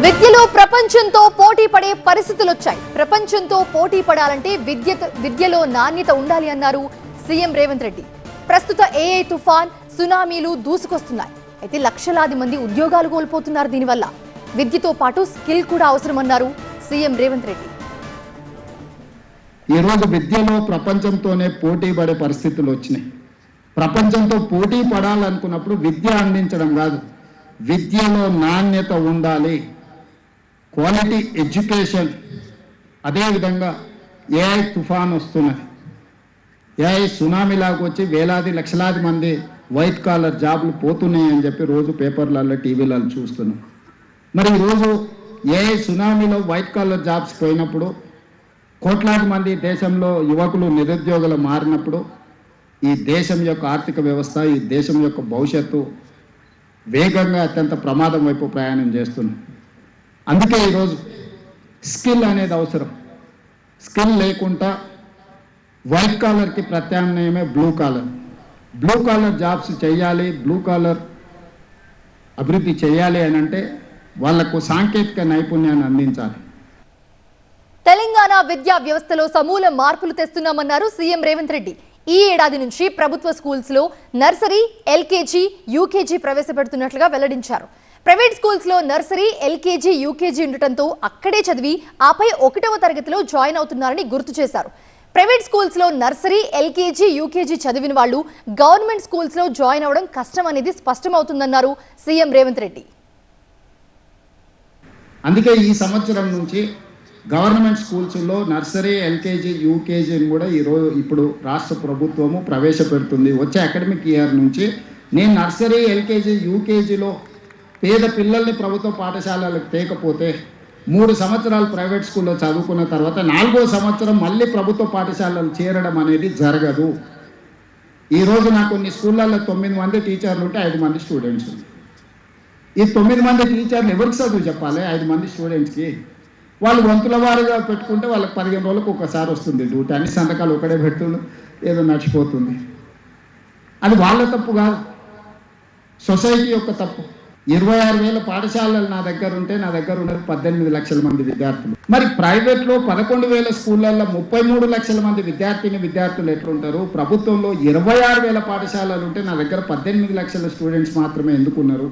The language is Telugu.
విద్యలో ప్రపంచంతో పోటీ పడే పరిస్థితులు వచ్చాయి. ప్రపంచంతో పోటీ పడాలంటే విద్యలో నాణ్యత ఉండాలి అన్నారు సీఎం రేవంత్ రెడ్డి. ప్రస్తుత ఏఐ తుఫాన్, సునామీలు దూసుకొస్తున్నాయి. అయితే లక్షలాది మంది ఉద్యోగాలు కోల్పోతున్నారు. దీనివల్ల విద్యతో పాటు స్కిల్ కూడా అవసరమన్నారు సీఎం రేవంత్ రెడ్డి. ఈ రోజు విద్యలో ప్రపంచంతోనే పోటీ పడే పరిస్థితులు వచ్చినాయి. ప్రపంచంతో పోటీ పడాలనుకున్నప్పుడు విద్య అందించడం కాదు, విద్యలో నాణ్యత ఉండాలి, క్వాలిటీ ఎడ్యుకేషన్. అదేవిధంగా ఏఐ తుఫాన్ వస్తున్నది, ఏఐ సునామీలాగా వచ్చి వేలాది లక్షలాది మంది వైట్ కాలర్ జాబ్లు పోతున్నాయి అని చెప్పి రోజు పేపర్లలో టీవీలలో చూస్తున్నాం. మరి ఈరోజు ఏఐ సునామీలో వైట్ కాలర్ జాబ్స్ పోయినప్పుడు, కోట్లాది మంది దేశంలో యువకులు నిరుద్యోగులు మారినప్పుడు ఈ దేశం యొక్క ఆర్థిక వ్యవస్థ, ఈ దేశం యొక్క భవిష్యత్తు వేగంగా అత్యంత ప్రమాదం వైపు ప్రయాణం చేస్తుంది. అందుకే ఈరోజు స్కిల్ అనేది అవసరం. స్కిల్ లేకుండా వైట్ కాలర్కి ప్రత్యామ్నాయమే blue collar. Blue collar jobs చేయాలి, బ్లూ కాలర్ అభివృద్ధి చేయాలి అని అంటే వాళ్లకు సాంకేతిక నైపుణ్యాన్ని అందించాలి. తెలంగాణ విద్యా వ్యవస్థలో సమూల మార్పులు తెస్తున్నామన్నారు సీఎం రేవంత్ రెడ్డి. ఈ ఏడాది నుంచి ప్రభుత్వ స్కూల్స్ లో నర్సరీ, ఎల్కేజీ, యూకేజీ ప్రవేశపెడుతున్నట్లుగా వెల్లడించారు. ప్రైవేట్ స్కూల్స్ లో నర్సరీ, ఎల్కేజీ, యూకేజీ ఉండటంతో అక్కడే చదివి ఆపై 1వ తరగతిలో జాయిన్ అవుతున్నారని గుర్తు చేశారు. ప్రైవేట్ స్కూల్స్ లో నర్సరీ, ఎల్కేజీ, యూకేజీ చదివిన వాళ్ళు గవర్నమెంట్ స్కూల్స్ లో జాయిన్ అవడం కష్టం అనేది స్పష్టమవుతుందన్నారు సీఎం రేవంత్ రెడ్డి. అందుకే ఈ సంవత్సరం నుంచి గవర్నమెంట్ స్కూల్స్లో నర్సరీ, ఎల్కేజీ, యూకేజీని కూడా ఇప్పుడు రాష్ట్ర ప్రభుత్వము ప్రవేశపెడుతుంది. వచ్చే అకాడమిక్ ఇయర్ నుంచి నేను నర్సరీ, ఎల్కేజీ, యూకేజీలో పేద పిల్లల్ని ప్రభుత్వ పాఠశాలలకు తేకపోతే 3 సంవత్సరాలు ప్రైవేట్ స్కూల్లో చదువుకున్న తర్వాత 4వ సంవత్సరం మళ్ళీ ప్రభుత్వ పాఠశాలలు చేరడం అనేది జరగదు. ఈరోజు నాకు కొన్ని స్కూళ్ళల్లో 9 మంది టీచర్లు ఉంటే 5 మంది స్టూడెంట్స్. ఈ 9 మంది టీచర్లు ఎవరికి చదువు చెప్పాలి? 5 మంది స్టూడెంట్స్కి. వాళ్ళు వంతుల వారుగా పెట్టుకుంటే వాళ్ళకి 15 రోజులకు ఒకసారి వస్తుంది డ్యూటీ. అన్ని సంతకాలు ఒకడే పెడుతుండు, ఏదో నడిచిపోతుంది. అది వాళ్ళ తప్పు కాదు, సొసైటీ యొక్క తప్పు. 26,000 పాఠశాలలు నా దగ్గర ఉంటే నా దగ్గర ఉన్నది 18 లక్షల మంది విద్యార్థులు. మరి ప్రైవేట్లో 11,000 స్కూళ్ళల్లో 33 లక్షల మంది విద్యార్థులు ఎట్లుంటారు? ప్రభుత్వంలో 26,000 పాఠశాలలు ఉంటే నా దగ్గర 18 లక్షల స్టూడెంట్స్ మాత్రమే ఎందుకున్నారు?